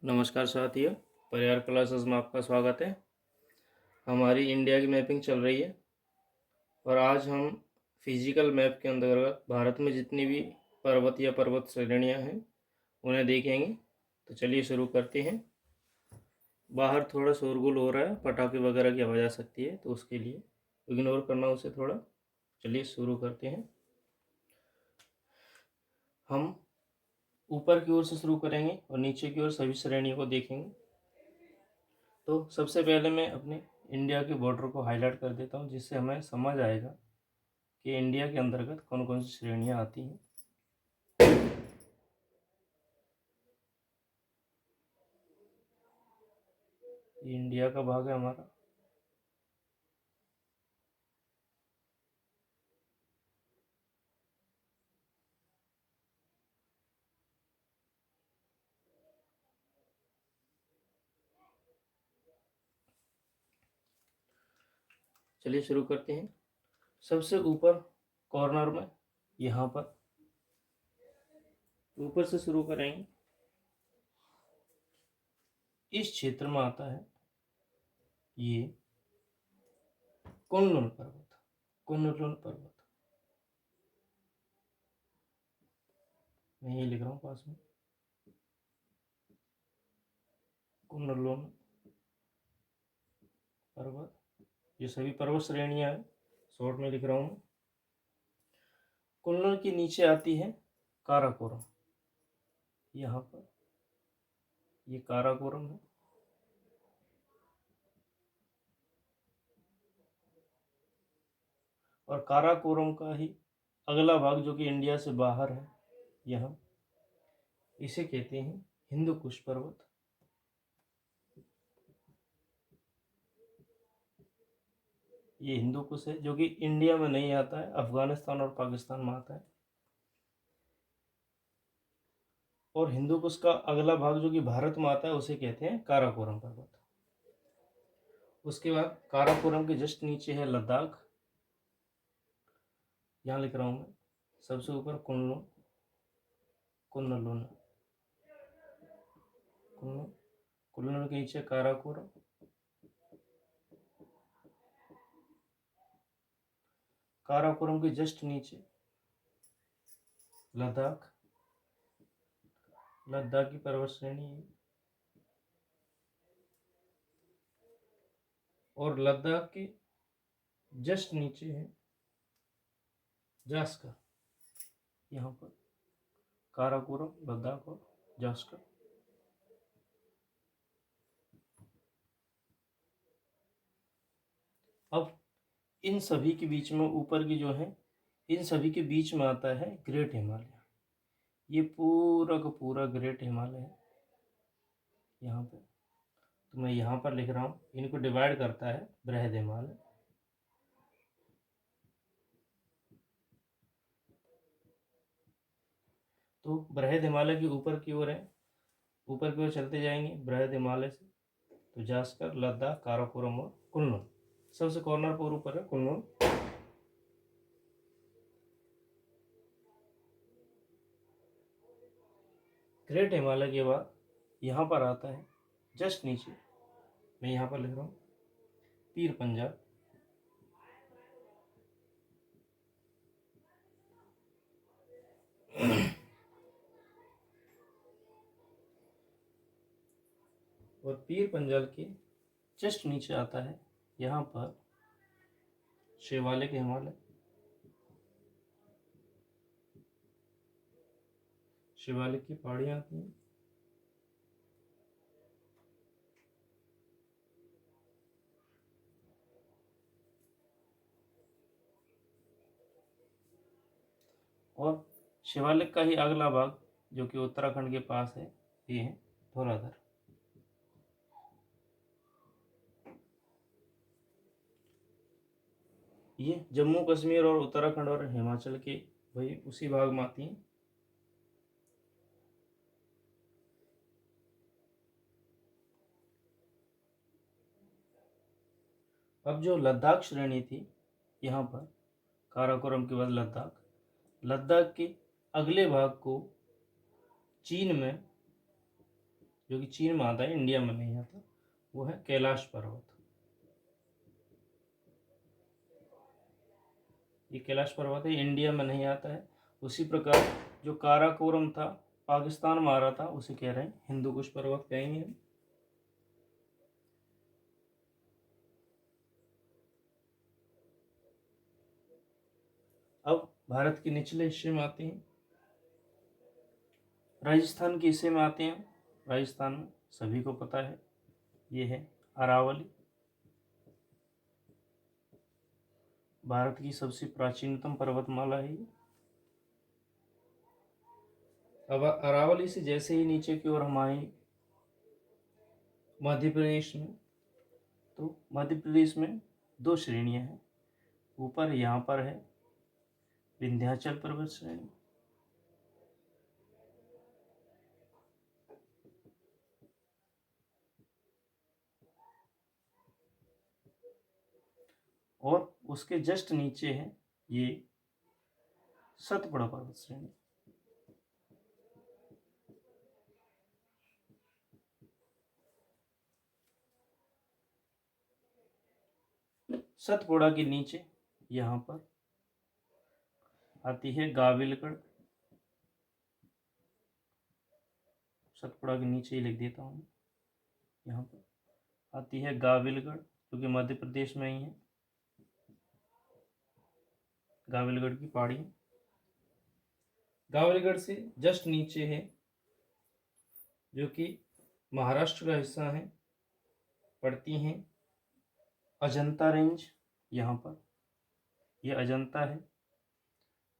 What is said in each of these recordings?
नमस्कार साथियों, परिवार क्लासेस में आपका स्वागत है। हमारी इंडिया की मैपिंग चल रही है और आज हम फिजिकल मैप के अंतर्गत भारत में जितनी भी पर्वत या पर्वत श्रेणियां हैं उन्हें देखेंगे। तो चलिए शुरू करते हैं। बाहर थोड़ा शोरगुल हो रहा है, पटाखे वगैरह की आवाज़ आ सकती है, तो उसके लिए इग्नोर करना उसे थोड़ा। चलिए शुरू करते हैं। हम ऊपर की ओर से शुरू करेंगे और नीचे की ओर सभी श्रेणियों को देखेंगे। तो सबसे पहले मैं अपने इंडिया के बॉर्डर को हाईलाइट कर देता हूँ, जिससे हमें समझ आएगा कि इंडिया के अंतर्गत कौन कौन सी श्रेणियाँ आती हैं। ये इंडिया का भाग है हमारा। चलिए शुरू करते हैं। सबसे ऊपर कॉर्नर में यहाँ पर ऊपर से शुरू करेंगे। इस क्षेत्र में आता है ये कुनलुन पर्वत। कुनलुन पर्वत मैं ये लिख रहा हूँ पास में, कुनलुन पर्वत। ये सभी पर्वत श्रेणियाँ हैं, शॉर्ट में लिख रहा हूँ। कुनलुन के नीचे आती है काराकोरम। यहाँ पर ये काराकोरम है। और काराकोरम का ही अगला भाग जो कि इंडिया से बाहर है, यहाँ इसे कहते हैं हिंदू कुश पर्वत। ये हिंदू कुश है जो कि इंडिया में नहीं आता है, अफगानिस्तान और पाकिस्तान में आता है। और हिंदू कुश का अगला भाग जो कि भारत में आता है उसे कहते हैं काराकोरम पर्वत। उसके बाद काराकोरम के जस्ट नीचे है लद्दाख। यहाँ लिख रहा हूँ मैं सबसे ऊपर कुनलुन, कुनलुन, कुनलुन, कुनलुन के नीचे काराकोरम, काराकोरम के जस्ट नीचे लद्दाख। लद्दाख की पर्वत श्रेणी है। और लद्दाख के जस्ट नीचे है जास्कर। यहाँ पर काराकोरम, लद्दाख और जास्कर। अब इन सभी के बीच में ऊपर की जो है, इन सभी के बीच में आता है ग्रेट हिमालय। ये पूरा का पूरा ग्रेट हिमालय है यहाँ पे। तो मैं यहाँ पर लिख रहा हूँ, इनको डिवाइड करता है बृहद हिमालय। तो बृहद हिमालय की ऊपर की ओर है, ऊपर की ओर चलते जाएंगे बृहद हिमालय से तो जास्कर, लद्दाख, काराकोरम और कुनलुन। सबसे कॉर्नर पर ऊपर है कुनलुन। ग्रेट हिमालय के बाद यहाँ पर आता है जस्ट नीचे, मैं यहाँ पर लिख रहा हूँ पीर पंजाल। और पीर पंजाल के जस्ट नीचे आता है यहाँ पर शिवालिक हिमालय। शिवालिक की पहाड़ियाँ आती हैं। और शिवालिक का ही अगला भाग जो कि उत्तराखंड के पास है, ये है धौलाधर। ये जम्मू कश्मीर और उत्तराखंड और हिमाचल के वही उसी भाग में आती हैं। अब जो लद्दाख श्रेणी थी, यहाँ पर काराकोरम के बाद लद्दाख, लद्दाख के अगले भाग को चीन में जो कि चीन में आता है, इंडिया में नहीं आता, वो है कैलाश पर्वत। ये कैलाश पर्वत है, इंडिया में नहीं आता है। उसी प्रकार जो काराकोरम था, पाकिस्तान में आ रहा था, उसे कह रहे हैं हिंदू कुश पर्वत कहेंगे हम। अब भारत के निचले हिस्से में आते हैं, राजस्थान के हिस्से में आते हैं। राजस्थान में सभी को पता है, ये है अरावली, भारत की सबसे प्राचीनतम पर्वतमाला है ये। अब अरावली से जैसे ही नीचे की ओर हम आए मध्य प्रदेश में, तो मध्य प्रदेश में दो श्रेणियां हैं। ऊपर यहाँ पर है विंध्याचल पर्वत श्रेणी, और उसके जस्ट नीचे है ये सतपुड़ा पर्वत श्रेणी। सतपुड़ा के नीचे यहाँ पर आती है गाविलगढ़, सतपुड़ा के नीचे ही लिख देता हूँ। यहाँ पर आती है गाविलगढ़, जो कि मध्य प्रदेश में ही है, गाविलगढ़ की पहाड़ी। गाविलगढ़ से जस्ट नीचे है, जो कि महाराष्ट्र का हिस्सा है, पड़ती हैं अजंता रेंज। यहाँ पर ये अजंता है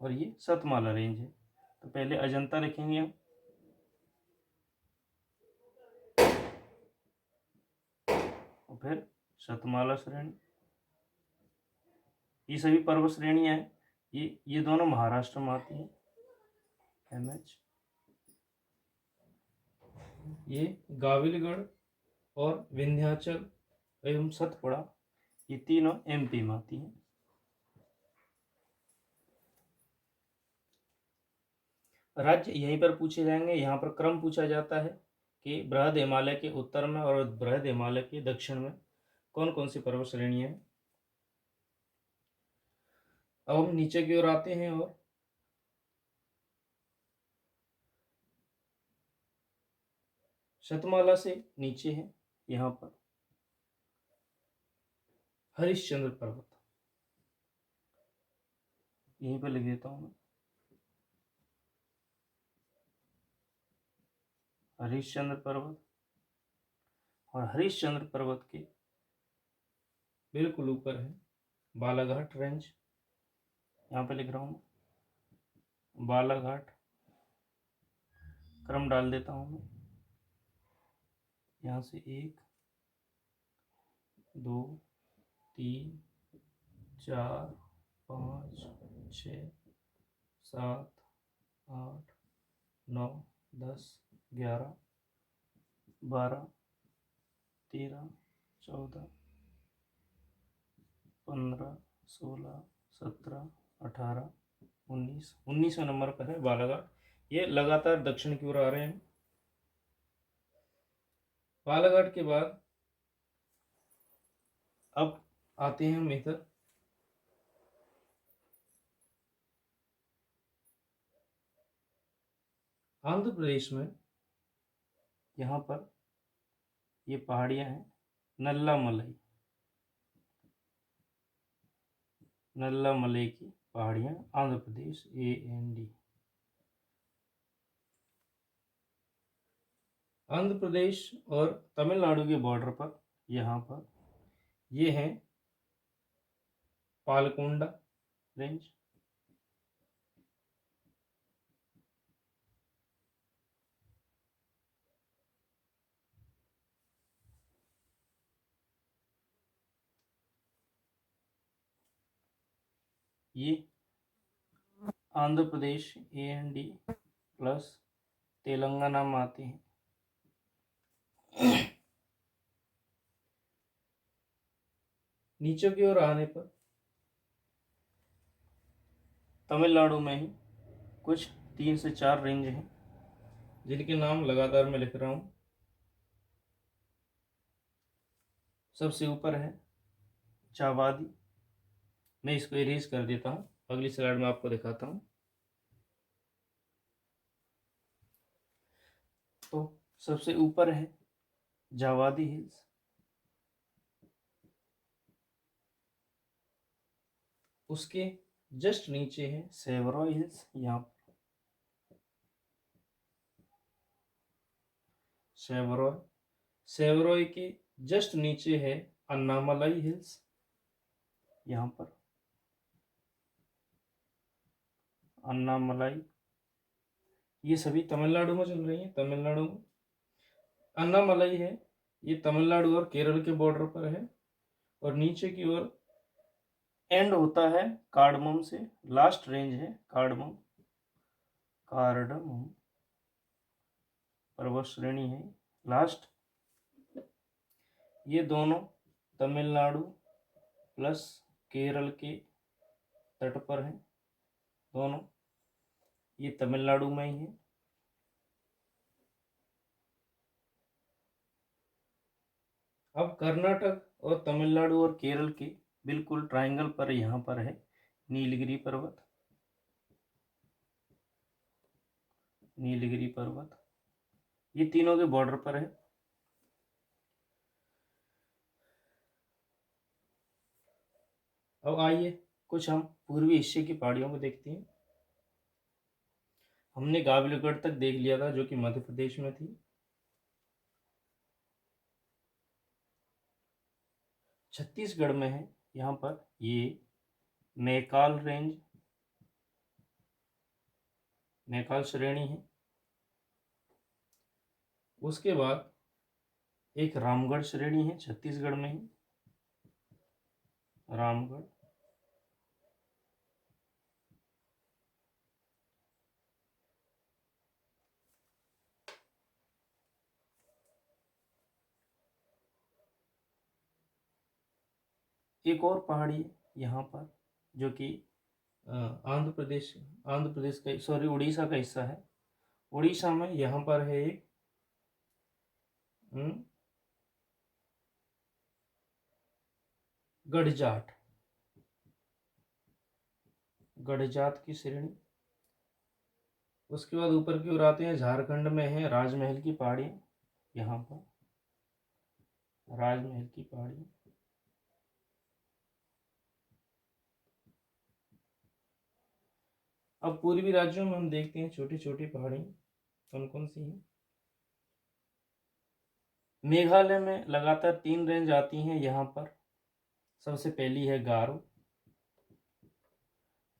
और ये सतमाला रेंज है। तो पहले अजंता लिखेंगे हम, और फिर सतमाला श्रेणी। ये सभी पर्वत श्रेणियाँ हैं, ये दोनों महाराष्ट्र में आती हैं। MH ये गाविलगढ़ और विंध्याचल एवं सतपुड़ा, ये तीनों MP में आती हैं। राज्य यहीं पर पूछे जाएंगे। यहाँ पर क्रम पूछा जाता है कि बृहद हिमालय के उत्तर में और बृहद हिमालय के दक्षिण में कौन कौन सी पर्वत श्रेणियां हैं। अब हम नीचे की ओर आते हैं और शतमाला से नीचे है यहाँ पर हरिश्चंद्र पर्वत, यहीं पर लिख देता हूँ मैं, हरिश्चंद्र पर्वत। और हरिश्चंद्र पर्वत के बिल्कुल ऊपर है बालाघाट रेंज, यहाँ पे लिख रहा हूँ बालाघाट। क्रम डाल देता हूँ मैं, यहाँ से 1 2 3 4 5 6 7 8 9 10 11 12 13 14 15 16 17 18 19वें नंबर पर है बालाघाट। ये लगातार दक्षिण की ओर आ रहे हैं। बालाघाट के बाद अब आते हैं हम इधर आंध्र प्रदेश में। यहाँ पर ये पहाड़ियाँ हैं नल्लामलई, नल्लामलई की पहाड़ियाँ, आंध्र प्रदेश AND। आंध्र प्रदेश और तमिलनाडु के बॉर्डर पर यहाँ पर ये है पालकोंडा रेंज। ये आंध्र प्रदेश AND प्लस तेलंगाना में आते हैं। नीचे की ओर आने पर तमिलनाडु में ही कुछ 3 से 4 रेंज हैं, जिनके नाम लगातार मैं लिख रहा हूँ। सबसे ऊपर है जावादी। मैं इसको इरेज कर देता हूँ, अगली स्लाइड में आपको दिखाता हूँ। तो सबसे ऊपर है जावादी हिल्स, उसके जस्ट नीचे है सेवरोय हिल्स। यहाँ पर सेवरोय, सेवरोय के जस्ट नीचे है अन्नामलाई हिल्स। यहाँ पर अन्नामलाई, ये सभी तमिलनाडु में चल रही है। तमिलनाडु में अन्नामलाई है, ये तमिलनाडु और केरल के बॉर्डर पर है, और नीचे की ओर एंड होता है कार्डमम से। लास्ट रेंज है कार्डमम, कार्डमम पर्वत श्रेणी है लास्ट। ये दोनों तमिलनाडु प्लस केरल के तट पर हैं दोनों, ये तमिलनाडु में ही है। अब कर्नाटक और तमिलनाडु और केरल के बिल्कुल ट्रायंगल पर यहाँ पर है नीलगिरी पर्वत। नीलगिरी पर्वत ये तीनों के बॉर्डर पर है। अब आइए कुछ हम पूर्वी हिस्से की पहाड़ियों को देखते हैं। हमने गाविलगढ़ तक देख लिया था, जो कि मध्य प्रदेश में थी। छत्तीसगढ़ में है यहाँ पर ये मैकाल रेंज, मैकाल श्रेणी है। उसके बाद एक रामगढ़ श्रेणी है छत्तीसगढ़ में ही, रामगढ़। एक और पहाड़ी है यहाँ पर, जो कि आंध्र प्रदेश का, सॉरी उड़ीसा का हिस्सा है। उड़ीसा में यहाँ पर है एक गढ़जाट, गढ़जात की श्रेणी। उसके बाद ऊपर की ओर आते हैं, झारखंड में है राजमहल की पहाड़ी। यहाँ पर राजमहल की पहाड़ी। अब पूर्वी राज्यों में हम देखते हैं छोटी छोटी पहाड़ी कौन कौन सी हैं। मेघालय में लगातार 3 रेंज आती हैं यहाँ पर। सबसे पहली है गारो,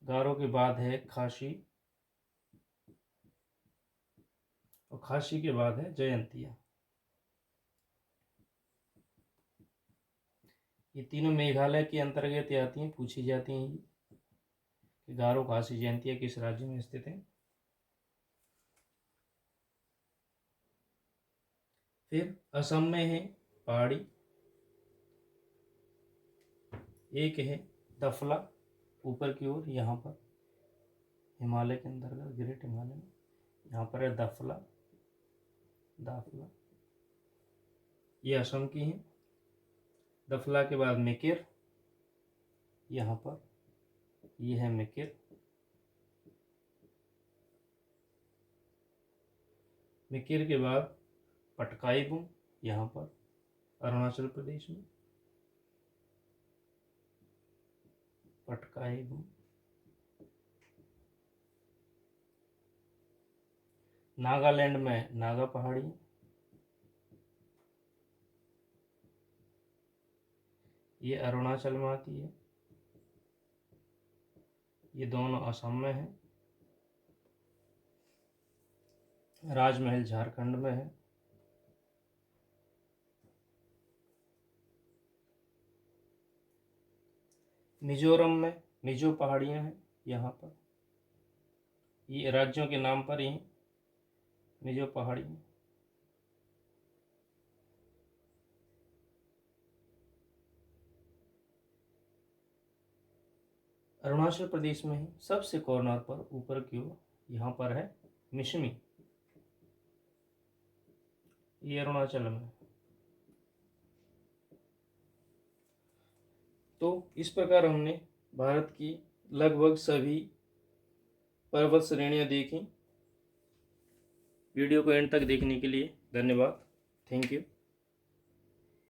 गारो के बाद है खासी, और खासी के बाद है जयंतिया। ये तीनों मेघालय के अंतर्गत आती हैं, पूछी जाती हैं कि गारो, खासी, जयंतिया किस राज्य में स्थित है। फिर असम में है पहाड़ी, एक है दफला ऊपर की ओर, यहाँ पर हिमालय के अंतर्गत, ग्रेट हिमालय में यहाँ पर है दफला, दाफला, ये असम की है। दफला के बाद मेकिर, यहाँ पर ये है मेकिर। मेकिर के बाद पटकाईबुम, यहाँ पर अरुणाचल प्रदेश में, पटकाईबुम। नागालैंड में नागा पहाड़ी, ये अरुणाचल में आती है। ये दोनों असम में है। राजमहल झारखंड में है। मिजोरम में मिजो पहाड़ियाँ हैं यहाँ पर, ये राज्यों के नाम पर ही हैं, मिजो पहाड़ियाँ। अरुणाचल प्रदेश में ही सबसे कॉर्नर पर ऊपर की ओर यहाँ पर है मिशमी, ये अरुणाचल में। तो इस प्रकार हमने भारत की लगभग सभी पर्वत श्रेणियाँ देखी। वीडियो को एंड तक देखने के लिए धन्यवाद। Thank you.